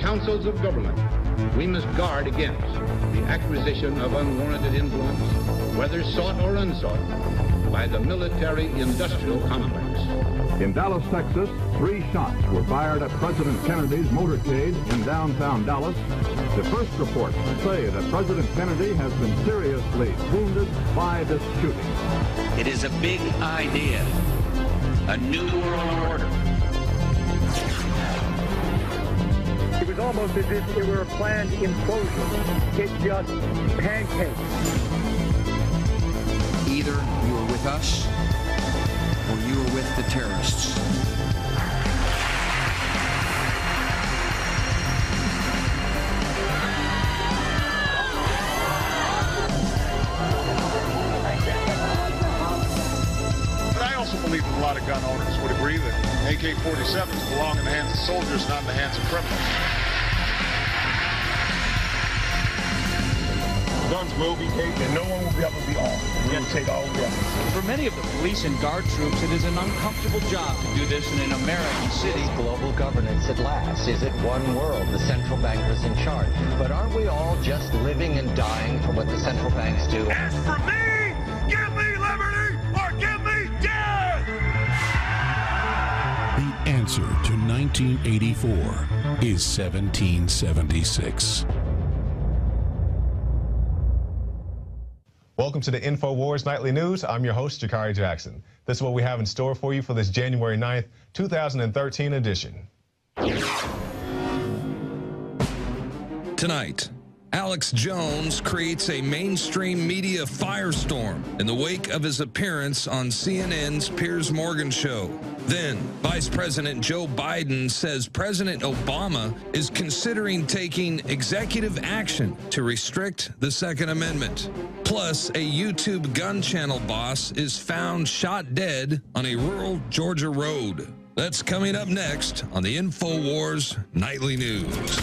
councils of government, we must guard against the acquisition of unwarranted influence, whether sought or unsought, by the military-industrial complex. In Dallas, Texas, 3 shots were fired at President Kennedy's motorcade in downtown Dallas. The first reports say that President Kennedy has been seriously wounded by this shooting. It is a big idea, a new world order. It was almost as if it were a planned implosion. It just pancaked. Either you were with us or you were with the terrorists. But I also believe that a lot of gun owners would agree that AK-47s belong in the hands of soldiers, not in the hands of criminals. Guns will be taken, and no one will be able to be armed. We're going to take all guns. For many of the police and guard troops, it is an uncomfortable job to do this in an American city. Global governance at last. Is it one world? The central bankers in charge. But aren't we all just living and dying for what the central banks do? As for me, give me liberty or give me death! The answer to 1984 is 1776. Welcome to the InfoWars Nightly News. I'm your host, Jakari Jackson. This is what we have in store for you for this January 9th, 2013 edition. Tonight, Alex Jones creates a mainstream media firestorm in the wake of his appearance on CNN's Piers Morgan show. Then, Vice President Joe Biden says President Obama is considering taking executive action to restrict the Second Amendment. Plus, a YouTube gun channel boss is found shot dead on a rural Georgia road. That's coming up next on the InfoWars Nightly News.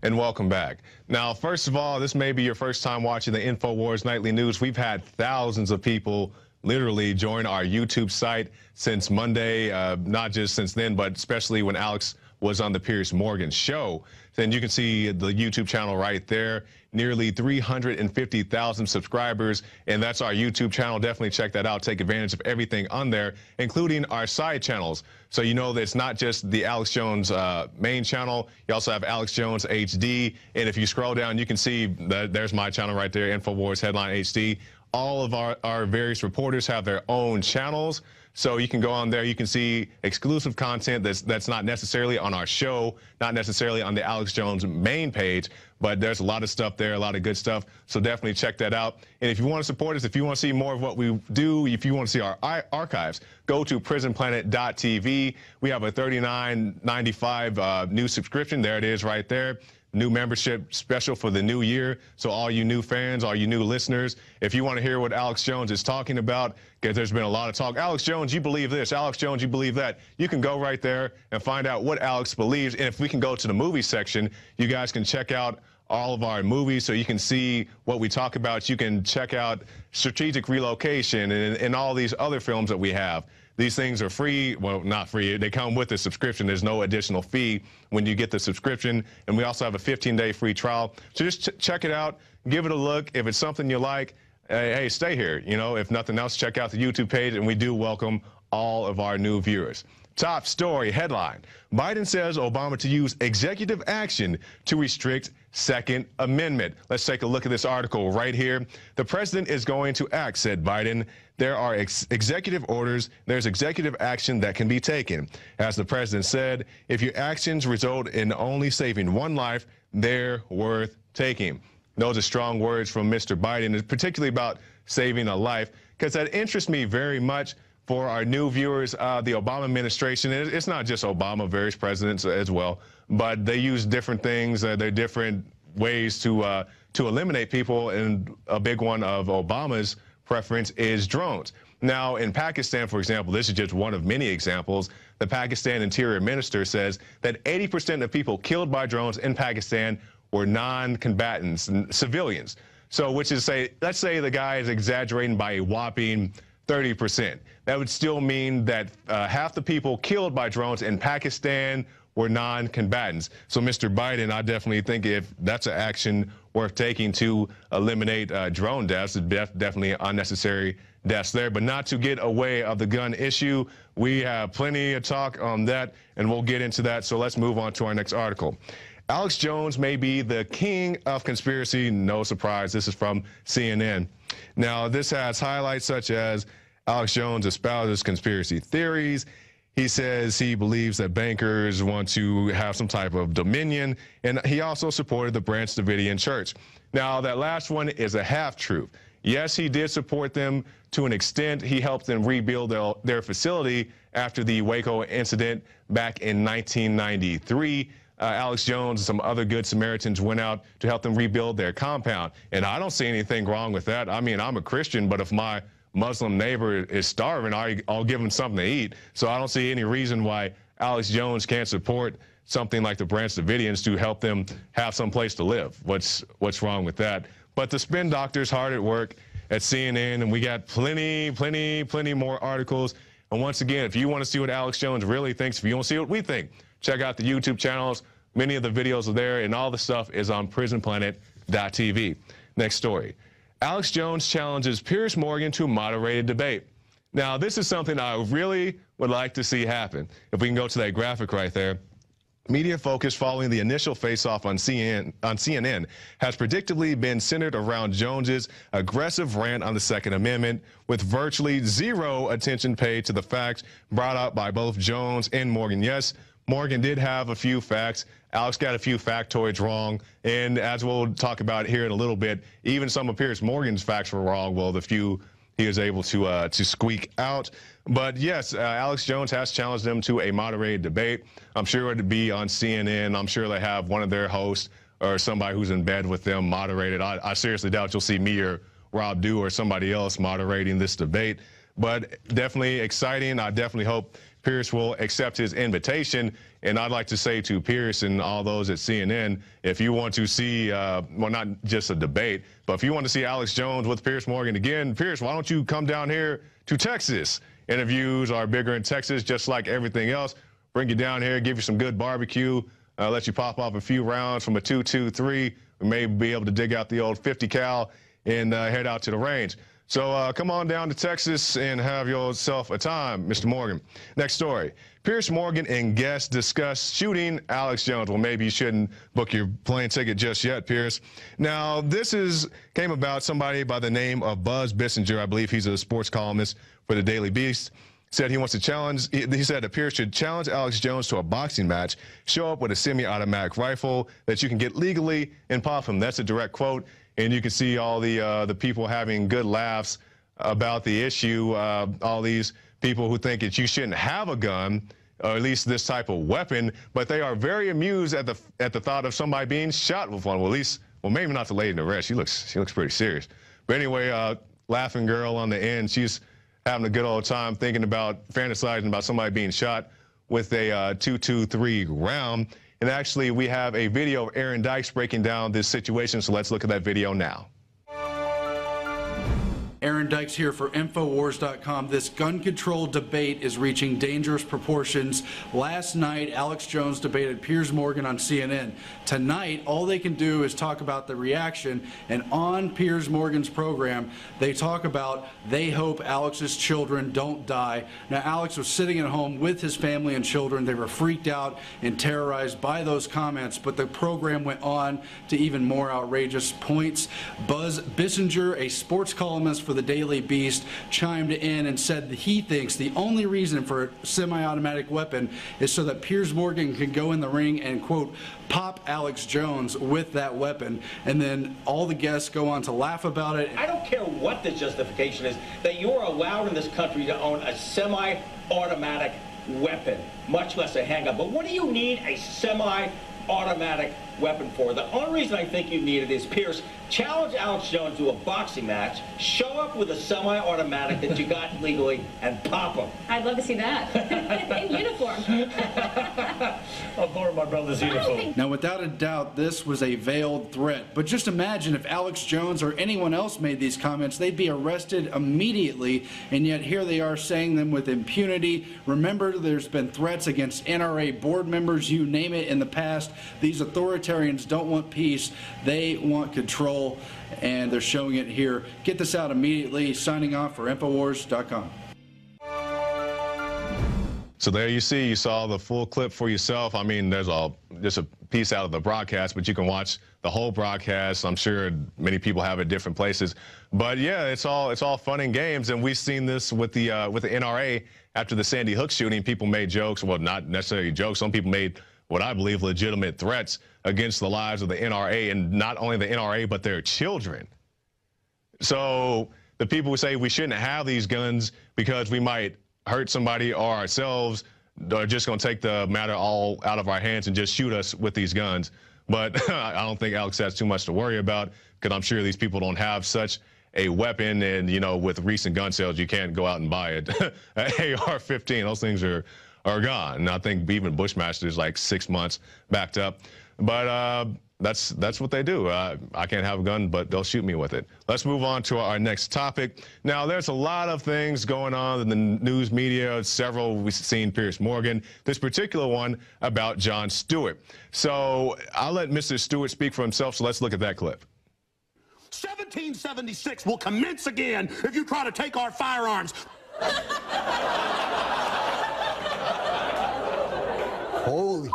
And welcome back. Now, first of all, this may be your first time watching the InfoWars Nightly News. We've had thousands of people literally join our YouTube site since Monday, not just since then, but especially when Alex was on the Piers Morgan show. Then you can see the YouTube channel right there, nearly 350,000 subscribers, and that's our YouTube channel. Definitely check that out. Take advantage of everything on there, including our side channels. So you know that it's not just the Alex Jones main channel. You also have Alex Jones HD, and if you scroll down, you can see that there's my channel right there, InfoWars Headline HD. All of our various reporters have their own channels. So you can go on there, you can see exclusive content that's not necessarily on our show, not necessarily on the Alex Jones main page, but there's a lot of stuff there, a lot of good stuff. So definitely check that out. And if you want to support us, if you want to see more of what we do, if you want to see our archives, go to prisonplanet.tv. We have a $39.95 new subscription. There it is right there. New membership special for the new year. So all you new fans, all you new listeners, if you want to hear what Alex Jones is talking about, because there's been a lot of talk, Alex Jones, you believe this, Alex Jones, you believe that, you can go right there and find out what Alex believes. And if we can go to the movie section, you guys can check out all of our movies so you can see what we talk about. You can check out Strategic Relocation and all these other films that we have. These things are free. Well, not free. They come with a subscription. There's no additional fee when you get the subscription. And we also have a 15-day free trial. So just check it out. Give it a look. If it's something you like, hey, stay here. You know, if nothing else, check out the YouTube page. And we do welcome all of our new viewers. Top story headline: Biden says Obama to use executive action to restrict Second Amendment. Let's take a look at this article right here. The president is going to act, said Biden. There are executive orders. There's executive action that can be taken. As the president said, if your actions result in only saving one life, they're worth taking. Those are strong words from Mr. Biden, particularly about saving a life, because that interests me very much. For our new viewers, the Obama administration, it's not just Obama, various presidents as well, but they use different things. There are different ways to eliminate people, and a big one of Obama's preference is drones. Now, in Pakistan, for example, this is just one of many examples. The Pakistan Interior Minister says that 80% of people killed by drones in Pakistan were non-combatants and civilians. So which is let's say the guy is exaggerating by a whopping 30%. That would still mean that half the people killed by drones in Pakistan were non-combatants. So Mr. Biden, I definitely think if that's an action worth taking to eliminate drone deaths, definitely unnecessary deaths there. But not to get away of the gun issue, we have plenty of talk on that, and we'll get into that. So let's move on to our next article. Alex Jones may be the king of conspiracy. No surprise. This is from CNN. Now, this has highlights such as Alex Jones espouses conspiracy theories. He says he believes that bankers want to have some type of dominion, and he also supported the Branch Davidian Church. Now, that last one is a half-truth. Yes, he did support them to an extent. He helped them rebuild their facility after the Waco incident back in 1993. Alex Jones and some other good Samaritans went out to help them rebuild their compound. And I don't see anything wrong with that. I mean, I'm a Christian, but if my Muslim neighbor is starving, I'll give him something to eat. So I don't see any reason why Alex Jones can't support something like the Branch Davidians to help them have some place to live. What's wrong with that? But the spin doctor's hard at work at CNN, and we got plenty more articles. And once again, if you want to see what Alex Jones really thinks, if you want to see what we think, check out the YouTube channels. Many of the videos are there, and all the stuff is on prisonplanet.tv. Next story. Alex Jones challenges Piers Morgan to moderated debate. Now, this is something I really would like to see happen. If we can go to that graphic right there. Media focus following the initial face-off on CNN has predictably been centered around Jones's aggressive rant on the Second Amendment, with virtually zero attention paid to the facts brought up by both Jones and Morgan. Yes, Morgan did have a few facts. Alex got a few factoids wrong, and as we'll talk about here in a little bit, even some of Piers Morgan's facts were wrong. Well, the few he was able to squeak out. But yes, Alex Jones has challenged them to a moderated debate. I'm sure it'd be on CNN. I'm sure they have one of their hosts or somebody who's in bed with them moderated. I seriously doubt you'll see me or Rob Dew or somebody else moderating this debate. But definitely exciting. I definitely hope Piers will accept his invitation. And I'd like to say to Piers and all those at CNN, if you want to see, well, not just a debate, but if you want to see Alex Jones with Piers Morgan again, Piers, why don't you come down here to Texas? Interviews are bigger in Texas, just like everything else. Bring you down here, give you some good barbecue, let you pop off a few rounds from a 2.23. We may be able to dig out the old 50 cal and head out to the range. So come on down to Texas and have yourself a time, Mr. Morgan. Next story. Piers Morgan and guests discuss shooting Alex Jones. Well, maybe you shouldn't book your plane ticket just yet, Piers. Now, this came about somebody by the name of Buzz Bissinger. I believe he's a sports columnist for the Daily Beast. Said he wants to challenge, he said that Piers should challenge Alex Jones to a boxing match, show up with a semi-automatic rifle that you can get legally, and pop him. That's a direct quote. And you can see all the people having good laughs about the issue. All these people who think that you shouldn't have a gun, or at least this type of weapon, but they are very amused at the thought of somebody being shot with one. Well, at least, well, maybe not the lady in the red. She looks pretty serious. But anyway, laughing girl on the end, she's having a good old time fantasizing about somebody being shot with a .223 round. And actually, we have a video of Aaron Dykes breaking down this situation, so let's look at that video now. Aaron Dykes here for Infowars.com. This gun control debate is reaching dangerous proportions. Last night, Alex Jones debated Piers Morgan on CNN. Tonight, all they can do is talk about the reaction, and on Piers Morgan's program, they talk about they hope Alex's children don't die. Now, Alex was sitting at home with his family and children. They were freaked out and terrorized by those comments, but the program went on to even more outrageous points. Buzz Bissinger, a sports columnist for the Daily Beast, chimed in and said that he thinks the only reason for a semi-automatic weapon is so that Piers Morgan can go in the ring and, quote, pop Alex Jones with that weapon. And then all the guests go on to laugh about it. I don't care what the justification is, that you're allowed in this country to own a semi-automatic weapon, much less a handgun. But what do you need a semi-automatic automatic weapon for. The only reason I think you need it is, Pierce, challenge Alex Jones to a boxing match, show up with a semi-automatic that you got legally, and pop him. I'd love to see that. In uniform. I'll borrow my brother's uniform. Now, without a doubt, this was a veiled threat. But just imagine if Alex Jones or anyone else made these comments, they'd be arrested immediately, and yet here they are saying them with impunity. Remember, there's been threats against NRA board members, you name it, in the past. These authoritarians don't want peace, they want control, and they're showing it here. Get this out immediately. Signing off for Infowars.com. So there you saw the full clip for yourself. I mean, there's just a piece out of the broadcast, but you can watch the whole broadcast. I'm sure many people have it different places. But yeah, it's all fun and games, and we've seen this with the NRA after the Sandy Hook shooting. People made jokes, well, not necessarily jokes. Some people made what I believe legitimate threats against the lives of the NRA, and not only the NRA, but their children. So the people who say we shouldn't have these guns because we might hurt somebody or ourselves are just going to take the matter all out of our hands and just shoot us with these guns. But I don't think Alex has too much to worry about, because I'm sure these people don't have such a weapon. And, you know, with recent gun sales, you can't go out and buy it. An AR-15, those things are gone. And I think even Bushmaster is like 6 months backed up. But that's what they do. I can't have a gun, but they'll shoot me with it. Let's move on to our next topic. Now, there's a lot of things going on in the news media. Several, we've seen Piers Morgan. This particular one about Jon Stewart. So I'll let Mr. Stewart speak for himself, so let's look at that clip. 1776 will commence again if you try to take our firearms. Holy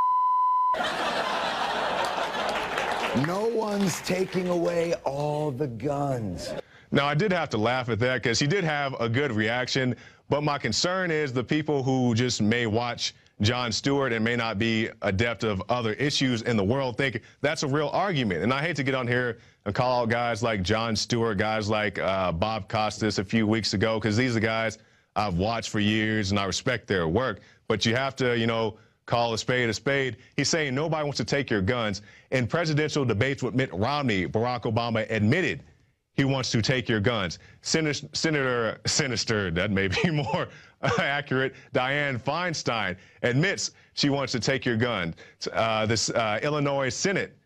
no one's taking away all the guns. Now, I did have to laugh at that because he did have a good reaction, but my concern is the people who just may watch Jon Stewart and may not be adept of other issues in the world think that's a real argument. And I hate to get on here and call out guys like Jon Stewart, guys like Bob Costas a few weeks ago, because these are guys I've watched for years and I respect their work. But you have to, you know, call a spade a spade. He's saying nobody wants to take your guns. In presidential debates with Mitt Romney, Barack Obama admitted he wants to take your guns. Sinister, that may be more accurate, Dianne Feinstein admits she wants to take your gun. This Illinois Senate,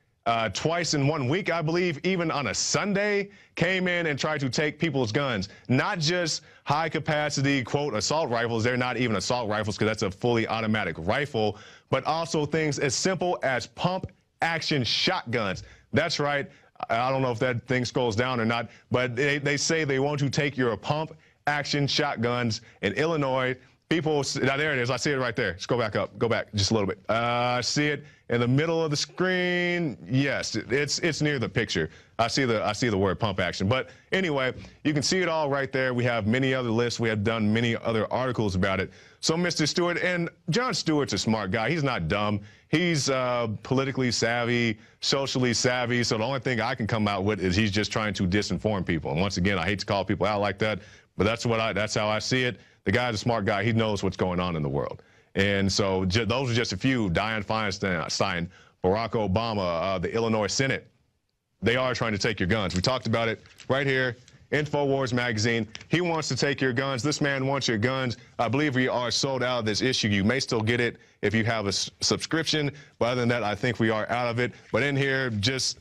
twice in 1 week, I believe, even on a Sunday, came in and tried to take people's guns. Not just high-capacity, quote, assault rifles. They're not even assault rifles because that's a fully automatic rifle, but also things as simple as pump-action shotguns. That's right. I don't know if that thing scrolls down or not, but they say they want to take your pump-action shotguns in Illinois. People, now there it is. I see it right there. Scroll back up. Go back just a little bit. I see it in the middle of the screen. Yes, it's near the picture. I see the word pump action. But anyway, you can see it all right there. We have many other lists. We have done many other articles about it. So Mr. Stewart, and Jon Stewart's a smart guy. He's not dumb. He's politically savvy, socially savvy. So the only thing I can come out with is he's just trying to disinform people. And once again, I hate to call people out like that, but that's how I see it. The guy's a smart guy. He knows what's going on in the world. And so those are just a few. Dianne Feinstein, Barack Obama, the Illinois Senate. They are trying to take your guns. We talked about it right here, InfoWars magazine. He wants to take your guns. This man wants your guns. I believe we are sold out of this issue. You may still get it if you have a subscription. But other than that, I think we are out of it. But in here, just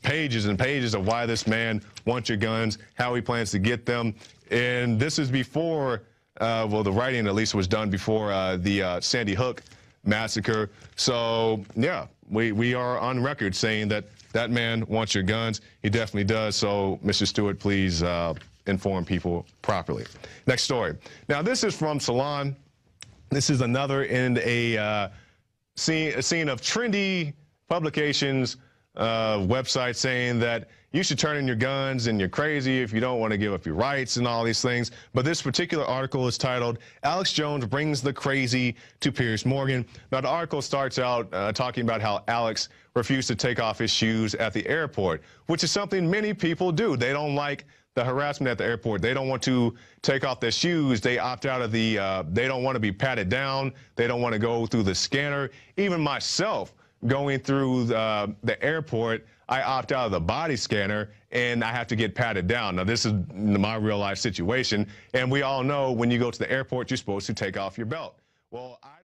pages and pages of why this man wants your guns, how he plans to get them. And this is before, well, the writing at least was done before the Sandy Hook massacre. So, yeah, we are on record saying that that man wants your guns. He definitely does. So, Mr. Stewart, please inform people properly. Next story. Now, this is from Salon. This is another in a scene of trendy publications, websites saying that you should turn in your guns and you're crazy if you don't want to give up your rights and all these things. But this particular article is titled, Alex Jones Brings the Crazy to Piers Morgan. Now, the article starts out talking about how Alex refused to take off his shoes at the airport, which is something many people do. They don't like the harassment at the airport. They don't want to take off their shoes. They opt out of the, they don't want to be patted down. They don't want to go through the scanner. Even myself, going through the airport, I opt out of the body scanner and I have to get patted down. Now, this is my real life situation. And we all know when you go to the airport, you're supposed to take off your belt. Well,